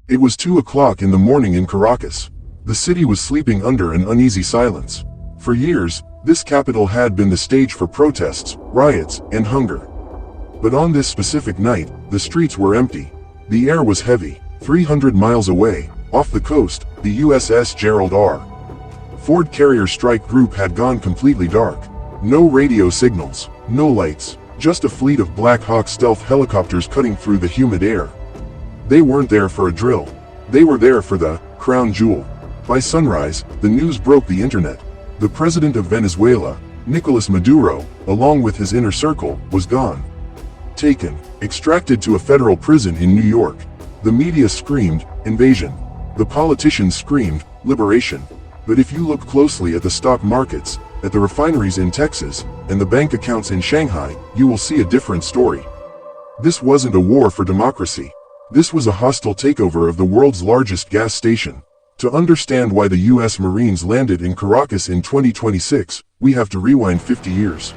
It was 2 o'clock in the morning in Caracas. The city was sleeping under an uneasy silence. For years, this capital had been the stage for protests, riots, and hunger. But on this specific night, the streets were empty. The air was heavy. 300 miles away, off the coast, the USS Gerald R. Ford carrier strike group had gone completely dark. No radio signals, no lights, just a fleet of Black Hawk stealth helicopters cutting through the humid air. They weren't there for a drill. They were there for the crown jewel. By sunrise, the news broke the internet. The president of Venezuela, Nicolas Maduro, along with his inner circle, was gone. Taken, extracted to a federal prison in New York. The media screamed, invasion. The politicians screamed, liberation. But if you look closely at the stock markets, at the refineries in Texas, and the bank accounts in Shanghai, you will see a different story. This wasn't a war for democracy. This was a hostile takeover of the world's largest gas station. To understand why the U.S. Marines landed in Caracas in 2026, we have to rewind 50 years.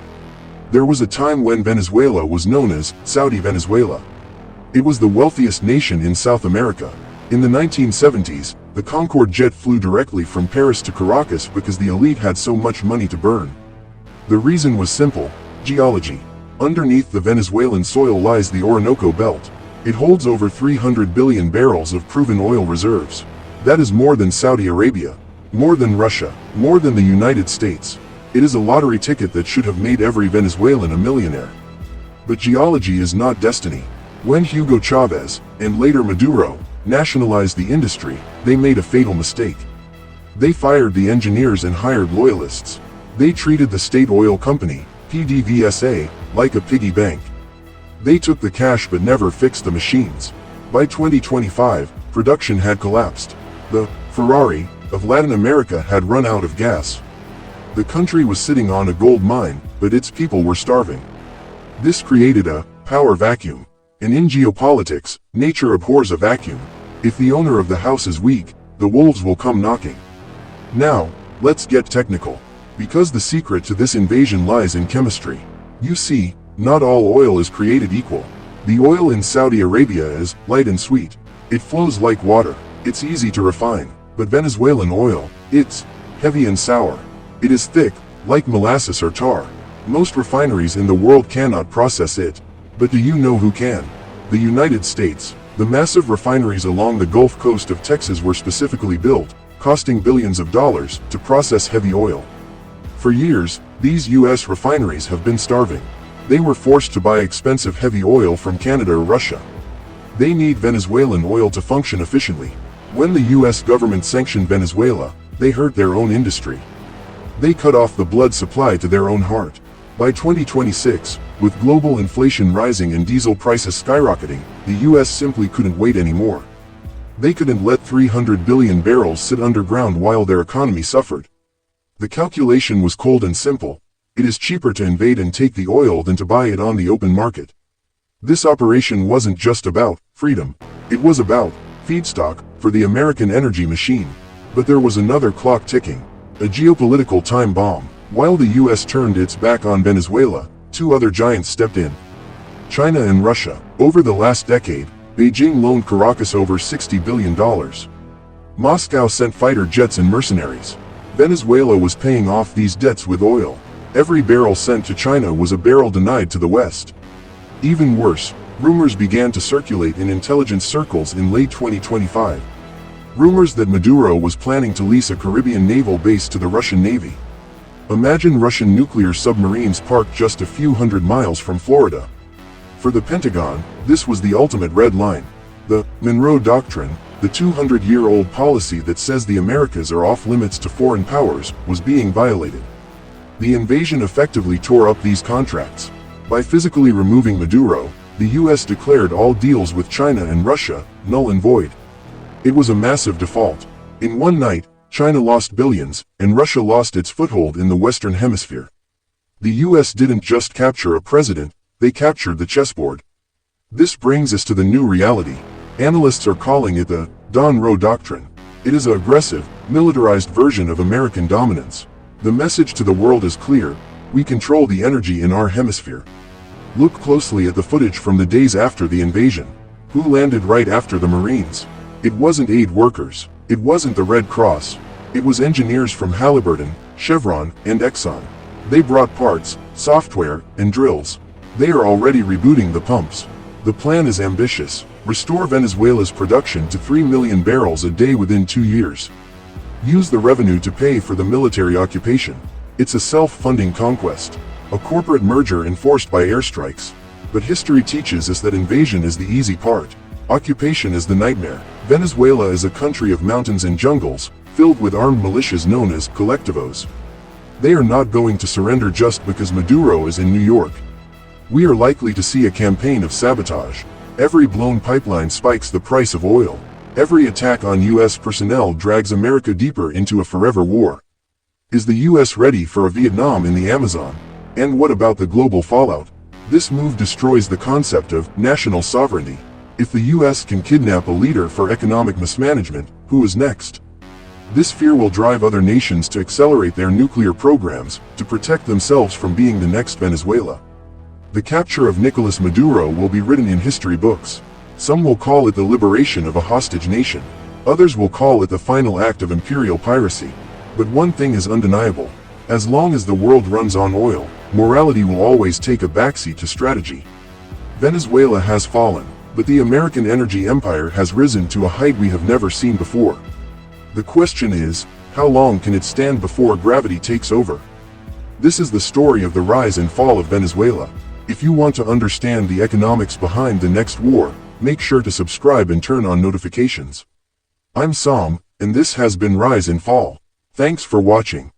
There was a time when Venezuela was known as Saudi Venezuela. It was the wealthiest nation in South America. In the 1970s, the Concorde jet flew directly from Paris to Caracas because the elite had so much money to burn. The reason was simple: geology. Underneath the Venezuelan soil lies the Orinoco Belt. It holds over 300 billion barrels of proven oil reserves. That is more than Saudi Arabia, more than Russia, more than the United States. It is a lottery ticket that should have made every Venezuelan a millionaire. But geology is not destiny. When Hugo Chavez, and later Maduro, nationalized the industry, they made a fatal mistake. They fired the engineers and hired loyalists. They treated the state oil company, PDVSA, like a piggy bank. They took the cash but never fixed the machines. By 2025, production had collapsed. The Ferrari of Latin America had run out of gas. The country was sitting on a gold mine, but its people were starving. This created a power vacuum. And in geopolitics, nature abhors a vacuum. If the owner of the house is weak, the wolves will come knocking. Now, let's get technical. Because the secret to this invasion lies in chemistry. You see, not all oil is created equal. The oil in Saudi Arabia is light and sweet. It flows like water. It's easy to refine. But Venezuelan oil, it's heavy and sour. It is thick, like molasses or tar. Most refineries in the world cannot process it. But do you know who can? The United States. The massive refineries along the Gulf Coast of Texas were specifically built, costing billions of dollars, to process heavy oil. For years, these U.S. refineries have been starving. They were forced to buy expensive heavy oil from Canada or Russia. They need Venezuelan oil to function efficiently. When the U.S. government sanctioned Venezuela, they hurt their own industry. They cut off the blood supply to their own heart. By 2026, with global inflation rising and diesel prices skyrocketing, the US simply couldn't wait anymore. They couldn't let 300 billion barrels sit underground while their economy suffered. The calculation was cold and simple. It is cheaper to invade and take the oil than to buy it on the open market. This operation wasn't just about freedom. It was about feedstock for the American energy machine. But there was another clock ticking, a geopolitical time bomb. While the US turned its back on Venezuela, two other giants stepped in. China and Russia. Over the last decade, Beijing loaned Caracas over $60 billion. Moscow sent fighter jets and mercenaries. Venezuela was paying off these debts with oil. Every barrel sent to China was a barrel denied to the West. Even worse, rumors began to circulate in intelligence circles in late 2025. Rumors that Maduro was planning to lease a Caribbean naval base to the Russian Navy. Imagine Russian nuclear submarines parked just a few hundred miles from Florida. For the Pentagon, this was the ultimate red line. The Monroe Doctrine, the 200-year-old policy that says the Americas are off limits to foreign powers, was being violated. The invasion effectively tore up these contracts. By physically removing Maduro, the US declared all deals with China and Russia null and void. It was a massive default. In one night, China lost billions, and Russia lost its foothold in the Western Hemisphere. The US didn't just capture a president, they captured the chessboard. This brings us to the new reality. Analysts are calling it the Monroe Doctrine. It is an aggressive, militarized version of American dominance. The message to the world is clear: we control the energy in our hemisphere. Look closely at the footage from the days after the invasion. Who landed right after the Marines? It wasn't aid workers. It wasn't the Red Cross. It was engineers from Halliburton, Chevron, and Exxon. They brought parts, software, and drills. They are already rebooting the pumps. The plan is ambitious. Restore Venezuela's production to 3 million barrels a day within 2 years. Use the revenue to pay for the military occupation. It's a self-funding conquest. A corporate merger enforced by airstrikes. But history teaches us that invasion is the easy part. Occupation is the nightmare. Venezuela is a country of mountains and jungles, filled with armed militias known as colectivos. They are not going to surrender just because Maduro is in New York. We are likely to see a campaign of sabotage. Every blown pipeline spikes the price of oil. Every attack on U.S. personnel drags America deeper into a forever war. Is the U.S. ready for a Vietnam in the Amazon? And what about the global fallout? This move destroys the concept of national sovereignty. If the U.S. can kidnap a leader for economic mismanagement, who is next? This fear will drive other nations to accelerate their nuclear programs, to protect themselves from being the next Venezuela. The capture of Nicolas Maduro will be written in history books. Some will call it the liberation of a hostage nation. Others will call it the final act of imperial piracy. But one thing is undeniable. As long as the world runs on oil, morality will always take a backseat to strategy. Venezuela has fallen, but the American energy empire has risen to a height we have never seen before. The question is, how long can it stand before gravity takes over? This is the story of the rise and fall of Venezuela. If you want to understand the economics behind the next war, make sure to subscribe and turn on notifications. I'm Sam, and this has been Rise and Fall. Thanks for watching.